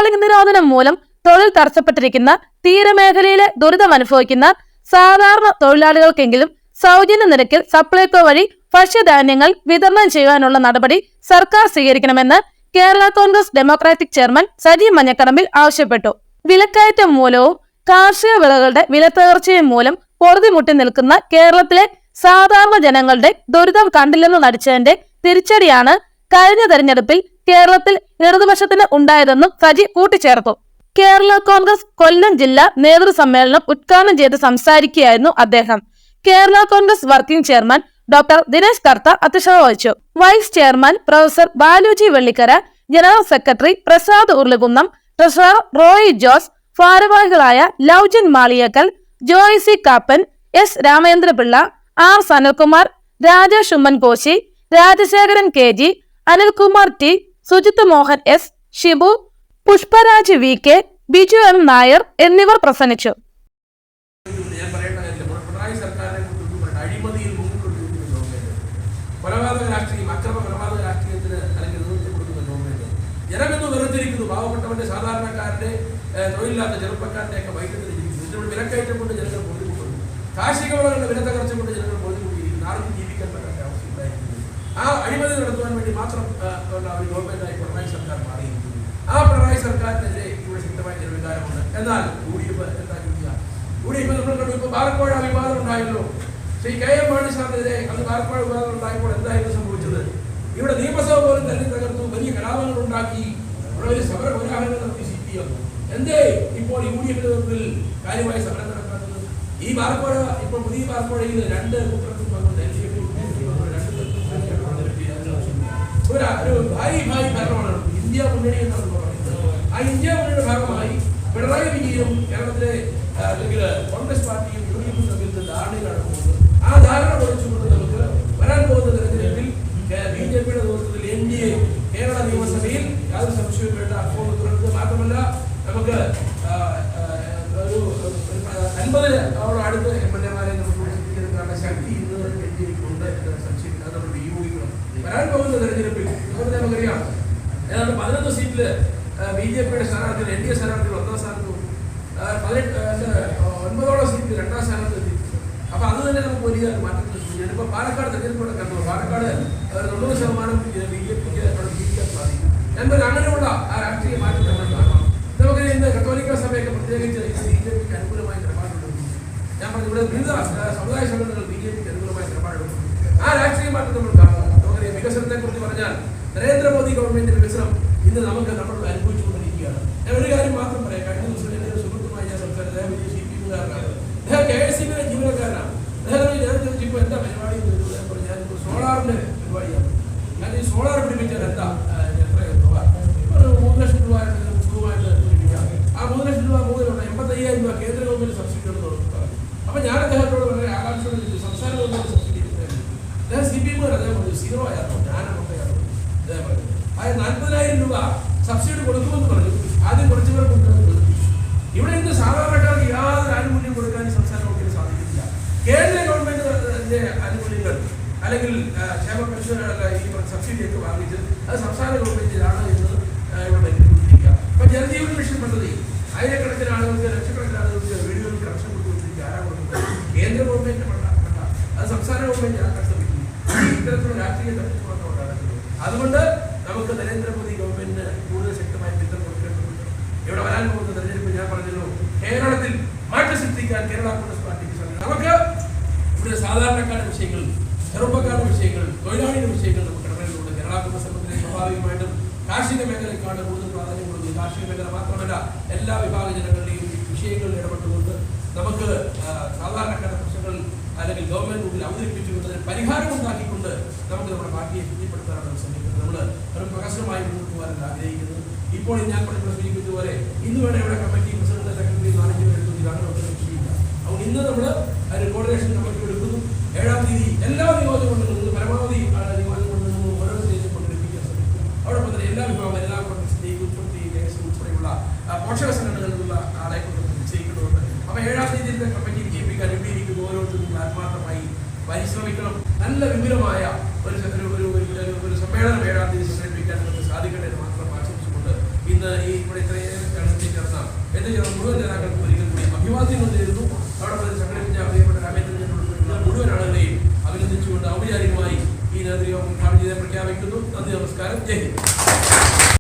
Trawling നിരോധനം മൂലം തൊഴിൽ തടസ്സപ്പെട്ടിരിക്കുന്ന തീരമേഖലയിലെ ദുരിതമനുഭവിക്കുന്ന സാധാരണ തൊഴിലാളികൾക്കെങ്കിലും സൗജന്യ നിരക്കിൽ സപ്ലൈകോ വഴി ഭക്ഷ്യധാന്യങ്ങൾ വിതരണം ചെയ്യാനുള്ള നടപടി സർക്കാർ സ്വീകരിക്കണമെന്ന് കേരള കോൺഗ്രസ് ഡെമോക്രാറ്റിക് ചെയർമാൻ സജി മഞ്ഞക്കടമ്പിൽ ആവശ്യപ്പെട്ടു. വിലക്കയറ്റം മൂലവും കാർഷിക വിളകളുടെ വിലത്തകർച്ചയും മൂലം പൊറുതിമുട്ടി നിൽക്കുന്ന കേരളത്തിലെ സാധാരണ ജനങ്ങളുടെ ദുരിതം കണ്ടില്ലെന്ന് നടിച്ചതിന്റെ തിരിച്ചടിയാണ് കഴിഞ്ഞ തെരഞ്ഞെടുപ്പിൽ കേരളത്തിൽ ഇടതുപക്ഷത്തിന് ഉണ്ടായതെന്നും സജി കൂട്ടിച്ചേർത്തു. കേരള കോൺഗ്രസ് കൊല്ലം ജില്ലാ നേതൃസമ്മേളനം ഉദ്ഘാടനം ചെയ്ത് സംസാരിക്കുകയായിരുന്നു അദ്ദേഹം. Kerala Congress working chairman doctor Dinesh Kartha അധ്യക്ഷത വഹിച്ചു. Vice chairman professor Baluji Vellikkara, general secretary Prasad Urulikunnam, treasurer Roy Jose, ഭാരവാഹികളായ Loujan Maliyekkal, Joy C Kappan, S Ramendrapillai, R Sanalkumar, Rajesh Ummankoshy, Rajasekharan K G, Anilkumar T, Sujith Mohan S, Shibu, Pushparaj V K, Biju M Nair എന്നിവർ പ്രസംഗിച്ചു. ജനമെന്ന് വെറുതിരിക്കുന്നു. പാവപ്പെട്ടവന്റെ സാധാരണക്കാരന്റെ തൊഴിലില്ലാത്ത ചെറുപ്പക്കാരന്റെ ഒക്കെ വൈദ്യുതി വിലക്കയറ്റം കൊണ്ട് ജനങ്ങൾ ബുദ്ധിമുട്ടുന്നു. കാർഷിക വിളകളുടെ വില തകർച്ച കൊണ്ട് ജനങ്ങൾ ബുദ്ധിമുട്ടിയിരിക്കുന്നു. ആർക്കും ജീവിക്കാൻ പറ്റാത്ത അവസ്ഥ ഉണ്ടായിരിക്കുന്നു. ആ അഴിമതി നടത്തുവാൻ വേണ്ടി മാത്രം ഒരു ഗവൺമെന്റായി പിണറായി സർക്കാർ മാറിയിരിക്കുന്നു. ആ പിണറായി സർക്കാരിനെതിരെ ഇവിടെ ശക്തമായ ജനവികാരമുണ്ട്. എന്നാൽ യുഡിഎഫ് എന്താ ചെയ്യുക? യുഡിഎഫ് നമ്മൾ കണ്ടു. ഇപ്പൊ ബാർക്കോഴ വിവാദം ഉണ്ടായല്ലോ. ശ്രീ കെ എം മാണി സാറിനെതിരെ അന്ന് ബാർക്കോഴ വിവാദം ഉണ്ടായപ്പോൾ എന്തായിരുന്നു സംഭവിച്ചത്? ഇവിടെ നിയമസഭ പോലും തന്നെ തകർത്തു, വലിയ കലാപങ്ങൾ ഉണ്ടാക്കി, വലിയ സമര കോലാഹലങ്ങൾ നടത്തി CPM. എന്തേ ഇപ്പോൾ യുഡിഎഫിന്റെ നേതൃത്വത്തിൽ കാര്യമായ സമരം നടക്കാത്തത്? ഈ ബാർക്കോഴ ഇപ്പോൾ പുതിയ ബാർക്കോഴയിൽ 2 കുറ്റകൃത്യം ഒരു ഭായി ഭരണമാണ് ഇന്ത്യ മുന്നണി എന്നാണ് പറയുന്നത്. ആ ഇന്ത്യ മുന്നണിയുടെ ഭാഗമായി പിണറായി വിജയനും കേരളത്തിലെ അല്ലെങ്കിൽ കോൺഗ്രസ് പാർട്ടിയും യുഡിഎഫും തമ്മിൽ ധാരണ നടക്കുന്നുണ്ട്. ആ ധാരണ കുറച്ചുകൊണ്ട് നമുക്ക് വരാൻ പോകുന്ന തെരഞ്ഞെടുപ്പിൽ BJPയുടെ നേതൃത്വത്തിൽ NDA കേരള നിയമസഭയിൽ യാതൊരു സംശയവും വേണ്ട അക്കൗണ്ട് തുറന്നത് മാത്രമല്ല നമുക്ക് ഒരു 50 അടുത്ത് MLA-മാരെ നമുക്ക് ശക്തി ഇന്ന് NDAക്കുണ്ട് എന്ന സംശയം നമ്മൾ വിനിയോഗിക്കണം. വരാൻ പോകുന്ന തെരഞ്ഞെടുപ്പിൽ നമുക്കറിയാം ഏതാണ്ട് 11 സീറ്റില് BJPയുടെ സ്ഥാനാർത്ഥികൾ NDA സ്ഥാനാർത്ഥികൾ 1ാം സ്ഥാനത്തും 9ഓളം സീറ്റിൽ 2ാം സ്ഥാനത്ത് എത്തി. അപ്പൊ അത് തന്നെ നമുക്ക് വലിയ മാറ്റത്തിൽ സൂചിയാണ്. ഇപ്പൊ പാലക്കാട് തെരഞ്ഞെടുപ്പോടെ കണ്ടു. പാലക്കാട് 90% BJPക്ക് അവിടെ ജീവിക്കാൻ സാധിക്കും. ഞാൻ പറഞ്ഞ അങ്ങനെയുള്ള ആ രാഷ്ട്രീയ മാറ്റം നമ്മൾ കാണണം. നമുക്ക് ഇന്ന് കത്തോലിക്ക സഭയൊക്കെ പ്രത്യേകിച്ച് BJPക്ക് അനുകൂലമായ നിലപാടെടുക്കുന്നു. ഞാൻ പറഞ്ഞു ഇവിടെ വിവിധ സമുദായ സംഘടനകൾ BJPക്ക് അനുകൂലമായ നിലപാടെടുക്കുന്നു. ആ രാഷ്ട്രീയ മാറ്റം നമ്മൾ കാണണം. നമുക്കറിയാം വികസനത്തെ കുറിച്ച് പറഞ്ഞാൽ നരേന്ദ്രമോദി ഗവൺമെന്റിന്റെ വികസനം ഇന്ന് നമ്മൾ അനുഭവിച്ചുകൊണ്ടിരിക്കുകയാണ്. ഞാൻ ഒരു കാര്യം മാത്രം പറയാം. കഴിഞ്ഞ ദിവസം എന്റെ സുഹൃത്തുമായി ഞാൻ സംസാരിച്ചത് വലിയ CPM-കാരനാണ്. അദ്ദേഹം KSCB-യിലെ ജീവനക്കാരനാണ്. അദ്ദേഹം ഞാൻ ചോദിച്ചപ്പോൾ എന്താ പരിപാടി ഞാനിപ്പോൾ സോളാറിന്റെ പരിപാടിയാണ്. ഞാൻ ഈ സോളാർ പിടിപ്പിച്ചാൽ എന്താ എത്ര രൂപ? ഒരു 3 ലക്ഷം രൂപ പിടിപ്പിക്കാം. ആ 3 ലക്ഷം രൂപ മുതലുള്ള 85,000 രൂപ കേന്ദ്ര ഗവൺമെന്റ് സബ്സിഡി കൊടുക്കുന്നത്. അപ്പൊ ഞാൻ അദ്ദേഹത്തോട് വളരെ ആകാംക്ഷയോടെ സംസ്ഥാന ഗവൺമെന്റ് സബ്സിഡി അദ്ദേഹം CPM അദ്ദേഹം പറഞ്ഞു 0 ആയിരുന്നു. ഞാനൊക്കെയാണ് അദ്ദേഹം പറഞ്ഞു. അതായത് 40,000 രൂപ സബ്സിഡി കൊടുക്കുമെന്ന് പറഞ്ഞു. ആദ്യം കുറച്ചു പേർ കൊണ്ടുവന്ന് ഇവിടെ ഇന്ന് സാധാരണക്കാർക്ക് യാതൊരു ആനുകൂല്യം കൊടുക്കാൻ സംസ്ഥാന ഗവൺമെന്റ് സാധിക്കില്ല. കേന്ദ്ര ഗവൺമെന്റിന്റെ ആനുകൂല്യങ്ങൾ അല്ലെങ്കിൽ ക്ഷേമ പെൻഷൻ ഈ സബ്സിഡിയൊക്കെ വാങ്ങിച്ച് അത് സംസ്ഥാന ഗവൺമെന്റിലാണ് എന്ന് ഇവിടെ ബന്ധിപ്പിക്കുക. അപ്പൊ ജലജീവൻ മിഷൻ പദ്ധതി ആയിരക്കണക്കിന് ആളുകൾക്ക് ലക്ഷക്കണക്കിന് ആളുകൾക്ക് വീടുകളിൽ കണക്ഷൻ കൊടുത്തുകൊണ്ടിരിക്കുക. ആരാ കൊടുക്കുന്നത്? കേന്ദ്ര ഗവൺമെന്റ് വേണ്ട, അത് സംസ്ഥാന ഗവൺമെന്റ് ആക്കാൻ ശ്രമിക്കുന്നു. ഇത്തരത്തിലുള്ള രാഷ്ട്രീയ തട്ടിപ്പുറത്തോടെ നടക്കുന്നത്. അതുകൊണ്ട് നമുക്ക് നരേന്ദ്രമോദി ഗവൺമെന്റിന് കൂടുതൽ ശക്തമായി പിന്തുണ കൊടുക്കേണ്ടതുണ്ട്. ഇവിടെ വരാൻ പോകുന്ന തെരഞ്ഞെടുപ്പ് ഞാൻ പറഞ്ഞല്ലോ, കേരളത്തിൽ മാറ്റം സൃഷ്ടിക്കാൻ കേരള കോൺഗ്രസ് പാർട്ടിക്ക് സാധിക്കും. നമുക്ക് ഇവിടെ സാധാരണക്കാരുടെ വിഷയങ്ങൾ, ചെറുപ്പക്കാരുടെ വിഷയങ്ങൾ, തൊഴിലാളികളുടെ വിഷയങ്ങൾ നമുക്ക് ഇടപെടലുണ്ട്. കേരള കോൺഗ്രസ് സംബന്ധിച്ച് സ്വാഭാവികമായിട്ടും കാർഷിക മേഖലയ്ക്കാണ് കൂടുതൽ പ്രാധാന്യം കൊടുക്കുന്നത്. കാർഷിക മേഖല മാത്രമല്ല എല്ലാ വിഭാഗ ജനങ്ങളുടെയും വിഷയങ്ങളിൽ ഇടപെട്ടുകൊണ്ട് നമുക്ക് സാധാരണക്കാരുടെ പ്രശ്നങ്ങൾ അല്ലെങ്കിൽ ഗവൺമെന്റ് മുന്നിൽ അവതരിപ്പിച്ചുകൊണ്ട് പരിഹാരം ഉണ്ടാക്കിക്കൊണ്ട് നമുക്ക് നമ്മുടെ പാർട്ടിയെ ശക്തിപ്പെടുത്താനാണ് ശ്രമിക്കുന്നത്. നമ്മൾ ഒരു പ്രകാശനമായി മുന്നോട്ട് പോകാനാണ് ആഗ്രഹിക്കുന്നത്. ഇപ്പോൾ ഞാൻ സൂചിപ്പിച്ചതുപോലെ ഇന്ന് വേണം ഇവിടെ കമ്മിറ്റി പ്രസിഡന്റ്, സെക്രട്ടറി, മാനേജ്മെന്റ് എടുത്തു അങ്ങനെ ഒന്നും വിഷയമില്ല. അതുകൊണ്ട് ഇന്ന് നമ്മൾ ഒരു കോർഡിനേഷൻ കമ്മിറ്റി എടുക്കുന്നു. 7-ാം തീയതി എല്ലാ നിയോജകമണ്ഡലങ്ങളിൽ നിന്ന് പരമാവധി നിയോജകമണ്ഡലങ്ങളിൽ നിന്ന് ഓരോ സ്റ്റേജിൽ കൊണ്ടിരിപ്പിക്കാൻ ശ്രമിക്കും. അതോടൊപ്പം തന്നെ എല്ലാ വിഭാഗം എല്ലാ കോൺഗ്രസിന്റെയും ഉൾപ്പെടെയുള്ള പോഷക സംഘടനകളിൽ നിന്നുള്ള ആളെ കൊണ്ട് നിശ്ചയിക്കുന്നുണ്ട്. അപ്പൊ 7-ാം തീയതിയിലത്തെ കമ്മിറ്റി വിജയിപ്പിക്കാൻ എവിടെയിരിക്കുന്ന ഓരോരുത്തരും ആത്മാർത്ഥമായി പരിശ്രമിക്കണം. നല്ല വിപുലമായ ഒരു സമ്മേളനം 7-ാം തീയതി സംഘടിപ്പിക്കാൻ നമുക്ക് സാധിക്കട്ടെ എന്ന് മാത്രം ആശംസിച്ചുകൊണ്ട് ഇന്ന് ഈ ഇവിടെ ഇത്രയും എത്തിച്ചേർന്ന മുഴുവൻ നേതാക്കൾക്കും ഒരിക്കൽ കൂടി അഭിവാദ്യങ്ങൾ നേരുന്നു. അവിടെ സംഘടിപ്പിച്ച പ്രിയപ്പെട്ട രാമേന്ദ്രനെ ഉൾപ്പെടെയുള്ള മുഴുവൻ ആളുകളെയും അഭിനന്ദിച്ചുകൊണ്ട് ഔപചാരികമായി ഈ നേതൃയോഗം ഉദ്ഘാടനം ചെയ്ത് പ്രഖ്യാപിക്കുന്നു. നന്ദി, നമസ്കാരം, ജയ് ഹിന്ദ്.